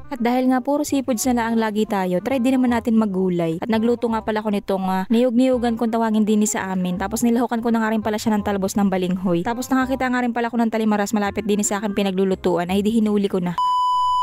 At dahil nga puro seafoods na lang lagi tayo, try din naman natin maggulay. At nagluto nga pala ko nitong niyog-niyugan kung tawagin din sa amin. Tapos nilahukan ko na nga rin pala siya ng talbos ng balinghoy. Tapos nakakita nga rin pala ko ng talimaras malapit din sa akin pinaglulutuan ay di hinuli ko na.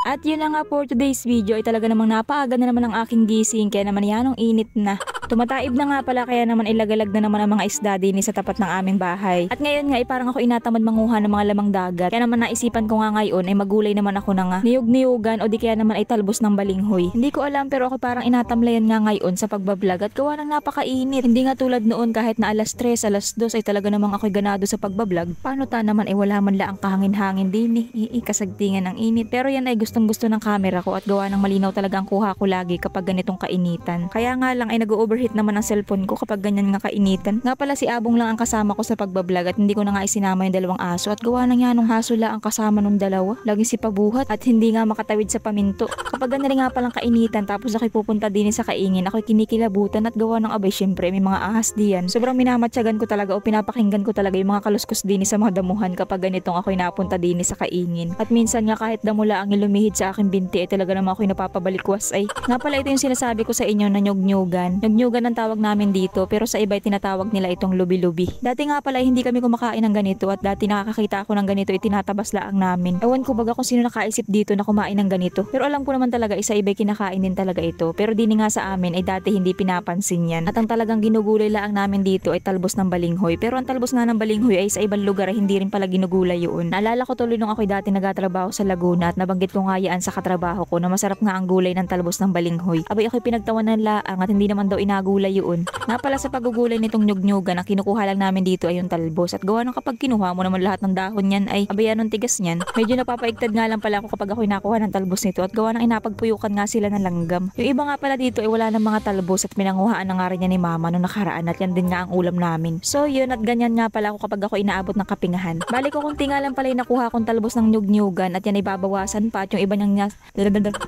At yun na nga for today's video ay talaga namang napaaga na naman ang aking gising kaya naman yanong init na. Tumataib na nga pala kaya naman ilagalag na naman ang mga isda din sa tapat ng aming bahay. At ngayon nga ay parang ako inatamad manguha ng mga lamang dagat. Kaya naman naisipan ko nga ngayon ay magulay naman ako ng niyog-niyugan o di kaya naman ay talbos ng balinghoy. Hindi ko alam pero ako parang inatamlayan nga ngayon sa pagbablog at gawa ng napakainit. Hindi nga tulad noon kahit na alas 3, alas 2 ay talaga namang ako'y ganado sa pagbablog. Paano ta naman ay wala man lang ang kahangin-hangin din kasagtingan ng init. Pero yan ay gustong-gusto ng camera ko at gawa ng malinaw talaga ang kuha ko lagi kapag ganitong kainitan. Kaya nga lang ay nag-overheat naman ang cellphone ko kapag ganyan nga kainitan. Nga pala si Abong lang ang kasama ko sa pagbablog at hindi ko na nga isinama yung dalawang aso at gawa ng yanong haso lang ang kasama nung dalawa. Lagi si pabuhat at hindi nga makatawid sa paminto. Kapag ganyan nga palang kainitan tapos ako'y pupunta din sa kaingin, ako'y kinikilabutan at gawa ng abay syempre may mga ahas diyan. Sobrang minamatyagan ko talaga o pinapakinggan ko talaga yung mga kaluskos din sa mga damuhan kapag ganitong ako'y napunta din sa kaingin. At minsan nga kahit damula ang ilumihid sa aking binti ay talaga naman ako'y napapabalikwas ay. Nga pala ito yung sinasabi ko sa inyo na nyog-nyugan. Nyog-nyugan ang tawag namin dito pero sa iba ay tinatawag nila itong lubi-lubi. Dati nga pala hindi kami kumakain ng ganito at dati nakakakita ako ng ganito ay tinatabas laang namin. Ewan ko baga kung sino nakaisip dito na kumain ng ganito. Pero alam ko naman talaga isa iba kinakain din talaga ito. Pero dini nga sa amin ay dati hindi pinapansin yan. At ang talagang ginugulay laang namin dito ay talbos ng balinghoy. Pero ang talbos nga ng balinghoy ay sa ibang lugar ay hindi rin pala ginugulay yun. Naalala ko tuloy nung ako'y dati nagatrabaho sa Laguna at nabanggit ko nga yaan sa katrabaho ko na masarap nga ang gulay ng talbos ng balinghoy. Abay ako'y pinagtawanan laang at hindi naman daw inagulay yun. Nga pala sa pagugulay nitong nyug-nyugan ang kinukuha lang namin dito ay yung talbos. At gawa ng kapag kinuha mo naman lahat ng dahon yan ay abay anong tigas niyan. Medyo napapaigtad nga lang pala ako kapag ako'y nakuha ng talbos nito at gawa ng inapagpuyukan nga sila ng langgam. Yung iba nga pala dito ay wala ng mga talbos at pinanguhaan na nga rin yan ni mama nung nakaraan at yan din nga ang ulam namin. So yun at ganyan nga pala ako kapag ako inaabot ng kapingahan. Bali ko kung tinga lang pala yung nakuha kong talbos ng nyug-nyugan at yan ay babawasan pa at yung iba niyang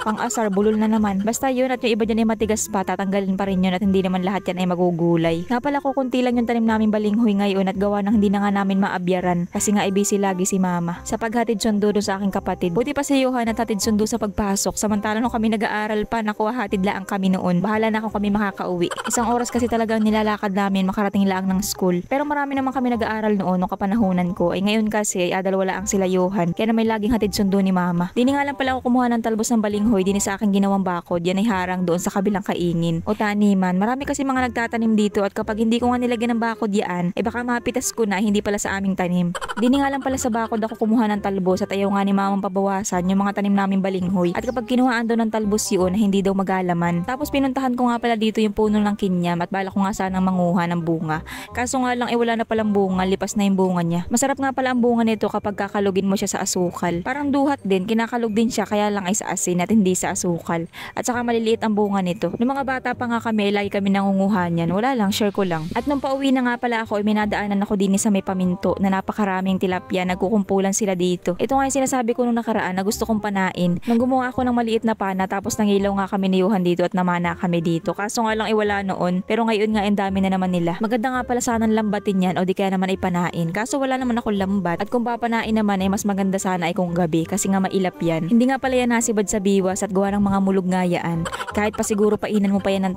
pang asar bulol na naman. Basta yun at yung iba dyan ay matigas pa tatanggalin pa rin yun at hindi naman lahat yan ay magugulay. Nga pala ko kunti lang yung tanim namin balinghoy ngayon at gawa ng hindi na nga namin maabyaran kasi nga ay busy lagi si mama sa paghatid sundo do sa aking kapatid. Buti pa si Johan at hatid sundo sa pagpasok samantala nung kami nag-aaral pa nakuha hatid lang kami noon. Bahala na kung kami makakauwi. Isang oras kasi talagang nilalakad namin makarating lang ng school. Pero marami naman kami nag-aaral noon nung kapanahunan ko. Ay ngayon kasi ay dalawa lang sila Johan kaya na may laging hatid sundo ni mama. Dini nga lang pala ako kumuha ng talbos ng balinghoy dini sa aking ginawang bakod. Yan ay harang doon sa kabilang kaingin o taniman. Marami kasi mga nagtatanim dito at kapag hindi ko nga nilagyan ng bakod yan, eh baka mapitas ko na hindi pala sa aming tanim. Dini nga lang pala sa bakod ako kumuha ng talbos at ayaw nga ni mamang pabawasan yung mga tanim namin balinghoy. At kapag kinuhaan doon ng talbos yun, hindi daw magalaman. Tapos pinuntahan ko nga pala dito yung puno ng kinyam at bala ko nga sanang manguha ng bunga. Kaso nga lang wala na palang bunga, lipas na yung bunga niya. Masarap nga pala ang bunga nito kapag kakalugin mo siya sa asukal. Parang duhat din, kinakalog din siya kaya lang ay sa asin at hindi sa asukal. At saka maliliit ang bunga nito. Nung mga bata pa nga kami, lagi kami nangunguha niyan. Wala lang, share ko lang. At nung pauwi na nga pala ako, may nadaanan ako din sa may paminto na napakaraming tilapia, nagkukumpulan sila dito. Ito nga yung sinasabi ko nung nakaraan na gusto kong panain. Nung gumawa ako ng maliit na pana tapos nangilaw nga kami ni Johan dito at namana kami dito. Kaso nga lang wala noon, pero ngayon nga ang dami na naman nila. Maganda nga pala sanang lambatin yan o di kaya naman ay panain. Kaso wala naman ako lambat at kung papanain naman ay mas maganda sana ay kung gabi kasi nga mailap yan. Hindi nga pala yan nasibad sa biwas at gawa ng mga mulog nga yaan. Kahit pa siguro painan mo pa yan ng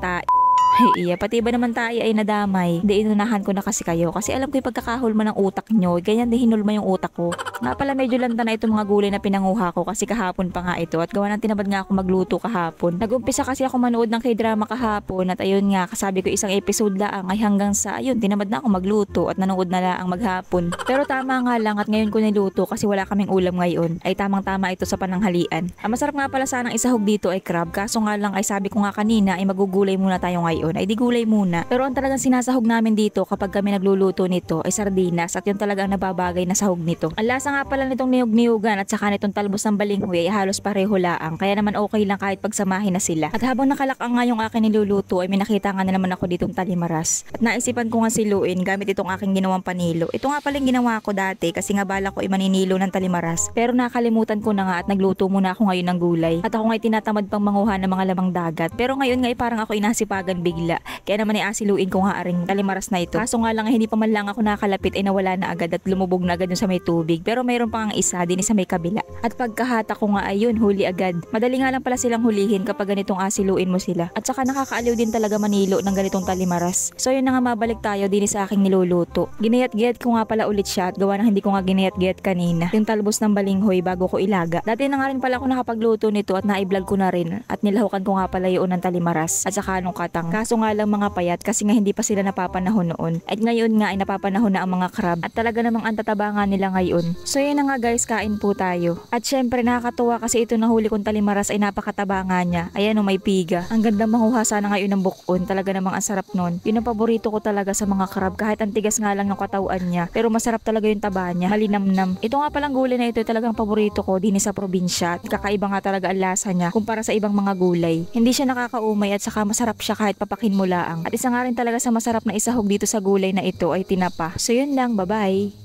Ay iya, pati ba naman tayo ay nadamay? Di inunahan ko na kasi kayo kasi alam ko yung pagkakahulma ng utak nyo. Ganyan din hinulma yung utak ko. Nga pala medyo lanta na itong mga gulay na pinanguha ko kasi kahapon pa nga ito at gawa ng tinabad nga ako magluto kahapon. Nag-umpisa kasi ako manood ng K-drama kahapon at ayun nga, kasabi ko isang episode lang ay hanggang sa ayun, tinabad na ako magluto at nanood na lang maghapon. Pero tama nga lang at ngayon ko niluto kasi wala kaming ulam ngayon. Ay tamang-tama ito sa pananghalian. Ang masarap nga pala sanang isahog dito ay crab. Kaso nga lang ay sabi ko nga kanina ay magugulay muna tayo ngayon. Ay di gulay muna. Pero ang talagang sinasahog namin dito kapag kami nagluluto nito ay sardinas at yun talagang nababagay na sahog nito. Ang lasa nga pala nitong niyog-niyugan at saka nitong talbos ng balinghoy ay halos pareho laang. Kaya naman okay lang kahit pagsamahin na sila. At habang nakalakang nga yung akin niluluto ay may nakita nga na naman ako ditong talimaras. At naisipan ko nga siluin gamit itong aking ginawang panilo. Ito nga pala yung ginawa ko dati kasi nga bala ko ay maninilo ng talimaras. Pero nakalimutan ko na nga at nagluto muna ako ngayon ng gulay. At ako nga tinatamad pang manguha ng mga lamang dagat. Pero ngayon nga ay parang ako inasipagan bigla. Kaya naman asiluin ko nga aring talimaras na ito. Kaso nga lang hindi pa man lang ako nakalapit ay nawala na agad at lumubog na agad dun sa may tubig. Pero mayroon pa nga isa din sa may kabila. At pagkahata ko nga ayun, huli agad. Madali nga lang pala silang hulihin kapag ganitong asiluin mo sila. At saka nakakaaliw din talaga manilo ng ganitong talimaras. So yun na nga, mabalik tayo din sa aking niluluto. Ginayat-gayat ko nga pala ulit siya at gawa na hindi ko nga ginayat-gayat kanina. Yung talbos ng balinghoy bago ko ilaga. Dati na nga rin pala ako nakapagluto nito at na-vlog ko na rin. At nilahukan ko nga pala yun ng talimaras at saka nung katang. Kaso nga lang mga payat kasi nga hindi pa sila napapanahon noon. At ngayon nga ay napapanahon na ang mga crab. At talaga namang ang tataba nga nila ngayon. So yun na nga guys, kain po tayo. At syempre nakakatuwa kasi ito nahuli kong talimaras ay napakataba nga niya. Ayan o, may piga. Ang ganda manguha sana ngayon ng bukon. Talaga namang ang sarap nun. Yun ang paborito ko talaga sa mga crab. Kahit ang tigas nga lang ng katawan niya. Pero masarap talaga yung taba niya. Malinamnam. Ito nga palang gulay na ito talagang paborito ko din sa probinsya. At kakaiba nga talaga ang lasa niya kumpara sa ibang mga gulay. Hindi siya nakakaumay at saka masarap siya kahit papakin mo laang. At isa nga rin talaga sa masarap na isahog dito sa gulay na ito ay tinapa. So yun lang, bye bye.